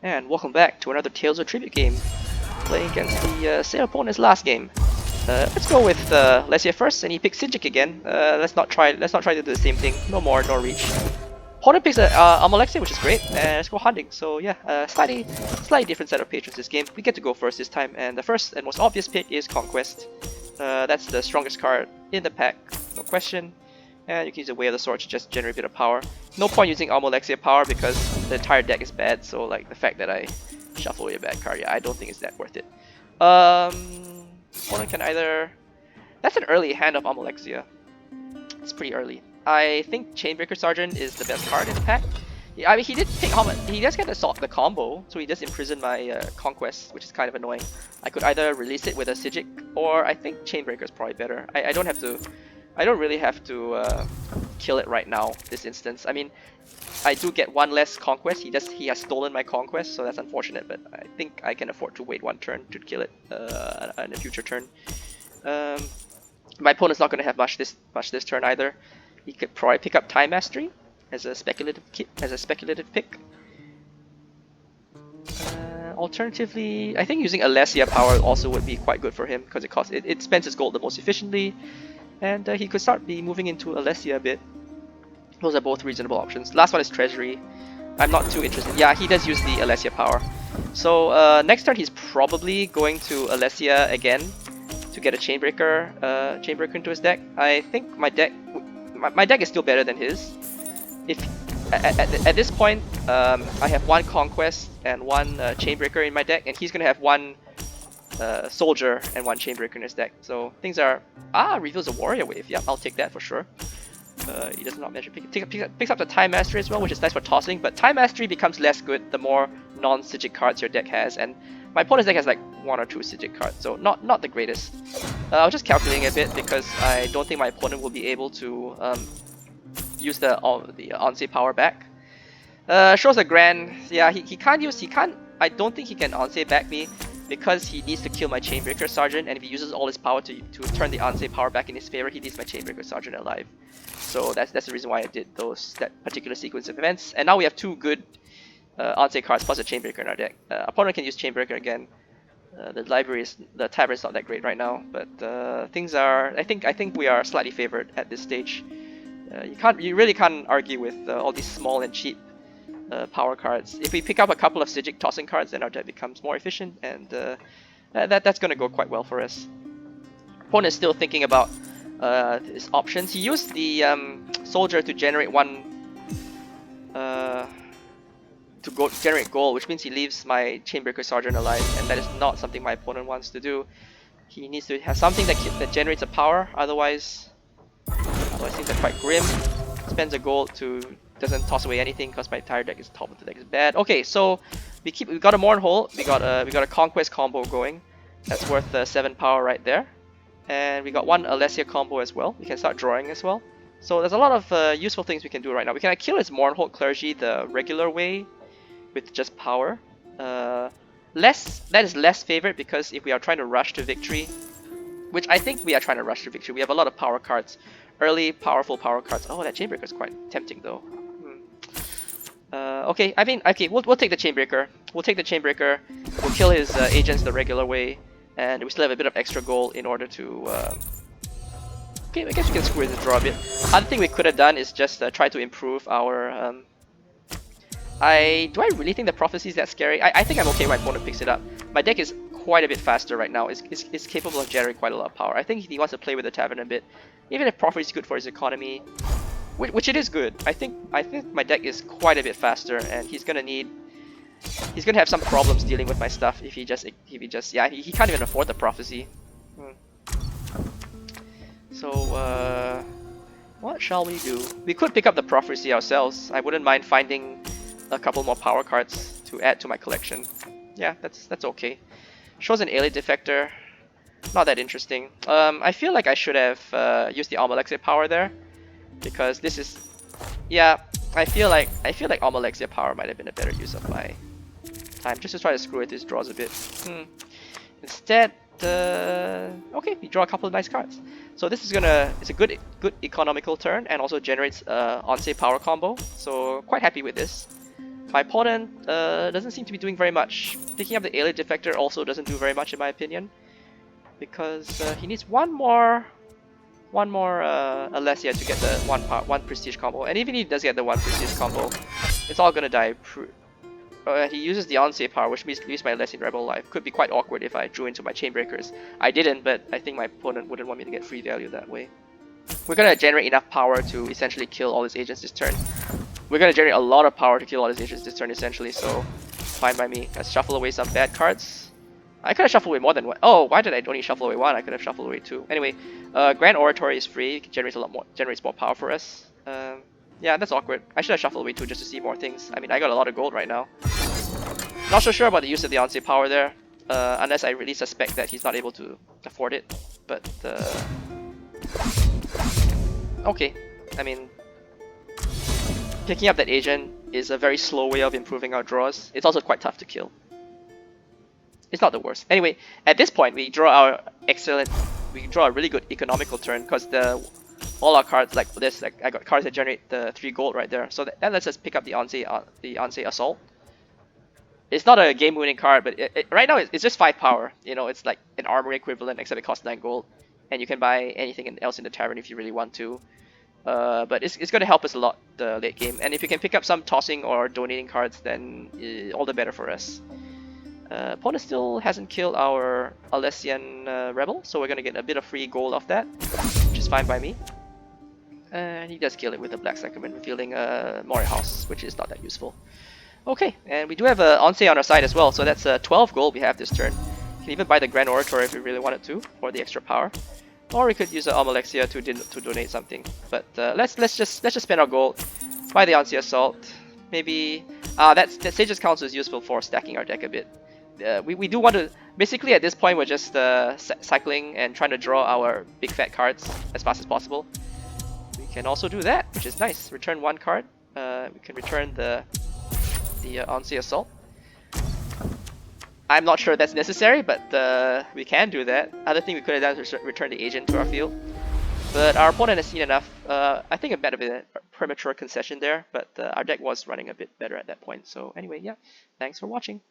And welcome back to another Tales of Tribute game, playing against the same opponent's last game. Let's go with Alessia first, and he picks Sijik again. Let's not try to do the same thing. No more, no reach. Opponent picks Alessia, which is great, and let's go hunting. So yeah, slightly different set of patrons this game. We get to go first this time, and the first and most obvious pick is Conquest. That's the strongest card in the pack, no question. And you can use a Way of the Sword to just generate a bit of power. No point using Alessia power because the entire deck is bad, so like the fact that I shuffle away a bad card, yeah, I don't think it's that worth it. Opponent can either... That's an early hand of Alessia. It's pretty early. I think Chainbreaker Sergeant is the best card in the pack. Yeah, I mean, he did pick he does get the combo, so he does imprison my Conquest, which is kind of annoying. I could either release it with a Sijik, or I think Chainbreaker is probably better. I don't really have to kill it right now, this instance. I mean, I do get one less Conquest. He has stolen my Conquest, so that's unfortunate, but I think I can afford to wait one turn to kill it in a future turn. My opponent's not going to have much this turn either. He could probably pick up Time Mastery as a speculative pick. Alternatively, I think using Alessia power also would be quite good for him because it spends his gold the most efficiently. And he could start moving into Alessia a bit. Those are both reasonable options. Last one is Treasury. I'm not too interested. Yeah, he does use the Alessia power. So next turn he's probably going to Alessia again to get a Chainbreaker into his deck. I think my deck is still better than his. If at this point I have one Conquest and one Chainbreaker in my deck, and he's gonna have one Soldier and one Chainbreaker in his deck. So things are... reveals a Warrior Wave. Yeah, I'll take that for sure. He does not measure picks up the Time Mastery as well, which is nice for tossing, but Time Mastery becomes less good the more non-Sijik cards your deck has, and my opponent's deck has like 1 or 2 Sijik cards, so not the greatest. I was just calculating a bit because I don't think my opponent will be able to use the Ansei power back. Shows a Grand... Yeah, he can't... I don't think he can Ansei back me, because he needs to kill my Chainbreaker Sergeant, and if he uses all his power to turn the Ansei power back in his favor, he needs my Chainbreaker Sergeant alive. So that's the reason why I did that particular sequence of events. And now we have 2 good Ansei cards plus a Chainbreaker in our deck. Opponent can use Chainbreaker again. The tavern is not that great right now, but things are... I think we are slightly favored at this stage. You really can't argue with all these small and cheap power cards. If we pick up a couple of Sijik tossing cards, then our deck becomes more efficient, and that's going to go quite well for us. Opponent is still thinking about his options. He used the Soldier to generate generate gold, which means he leaves my Chainbreaker Sergeant alive, and that is not something my opponent wants to do. He needs to have something that generates a power, otherwise things are quite grim. Spends a gold to... doesn't toss away anything because my entire deck is top of the deck is bad. Okay, so we got a Mournhold, we got a Conquest combo going. That's worth 7 power right there. And we got one Alessia combo as well. We can start drawing as well. So there's a lot of useful things we can do right now. We can kill his Mournhold Clergy the regular way with just power. That is less favored because if we are trying to rush to victory, which I think we are trying to rush to victory, we have a lot of power cards. Early, powerful power cards. Oh, that Chainbreaker is quite tempting though. Okay, I mean, okay, we'll take the Chainbreaker. We'll kill his agents the regular way, and we still have a bit of extra gold in order to... Okay, I guess we can squeeze the draw a bit. Other thing we could have done is just try to improve our... Do I really think the Prophecy is that scary? I think I'm okay when my opponent picks it up. My deck is quite a bit faster right now. It's capable of generating quite a lot of power. I think he wants to play with the Tavern a bit. Even if Prophecy is good for his economy, which it is good. I think my deck is quite a bit faster, and he's gonna have some problems dealing with my stuff if he just yeah, he can't even afford the Prophecy. So what shall we do? We could pick up the Prophecy ourselves. I wouldn't mind finding a couple more power cards to add to my collection. Yeah, that's okay. Shows an Alien Defector. Not that interesting. I feel like I should have used the Alessia power there, because this is... Yeah, I feel like Alessia power might have been a better use of my time, just to try to screw with his draws a bit. Instead, okay, we draw a couple of nice cards. So this is it's a good economical turn, and also generates Ansei power combo. So quite happy with this. My opponent doesn't seem to be doing very much. Picking up the Alien Defector also doesn't do very much in my opinion, because he needs one more Alessia to get the one prestige combo, and even if he does get the one prestige combo, it's all gonna die. He uses the Ansei power, which means leaves my Alessian Rebel alive. Could be quite awkward if I drew into my Chainbreakers. I didn't, but I think my opponent wouldn't want me to get free value that way. We're gonna generate enough power to essentially kill all his agents this turn. We're gonna generate a lot of power to kill all his agents this turn essentially, so fine by me. Let's shuffle away some bad cards. I could have shuffled away more than one. Oh, why did I only shuffle away one? I could have shuffled away two. Anyway, Grand Oratory is free. It generates more power for us. Yeah, that's awkward. I should have shuffled away two just to see more things. I mean, I got a lot of gold right now. Not so sure about the use of the Ansei power there, unless I really suspect that he's not able to afford it. But okay, I mean, picking up that agent is a very slow way of improving our draws. It's also quite tough to kill. It's not the worst. Anyway, at this point we draw a really good economical turn, because all our cards like this, like I got cards that generate the 3 gold right there. So that lets us pick up the Ansei Assault. It's not a game-winning card, but right now it's just 5 power. You know, it's like an armor equivalent, except it costs 9 gold, and you can buy anything else in the tavern if you really want to. But it's going to help us a lot the late game, and if you can pick up some tossing or donating cards, then all the better for us. Opponent still hasn't killed our Alessian Rebel, so we're going to get a bit of free gold off that, which is fine by me. And he does kill it with the Black Sacrament, revealing a Moray House, which is not that useful. Okay, and we do have an Ansei on our side as well, so that's 12 gold we have this turn. We can even buy the Grand Oratory if we really wanted to, for the extra power. Or we could use an Alessia to donate something. But let's just spend our gold, buy the Ansei Assault. Maybe that Sage's Counsel is useful for stacking our deck a bit. We do want to, basically at this point we're just cycling and trying to draw our big fat cards as fast as possible. We can also do that, which is nice. Return 1 card. We can return the Ansei Assault. I'm not sure that's necessary, but we can do that. Other thing we could have done is return the agent to our field. But our opponent has seen enough. I think it might have been a premature concession there, but our deck was running a bit better at that point. So anyway, yeah, thanks for watching.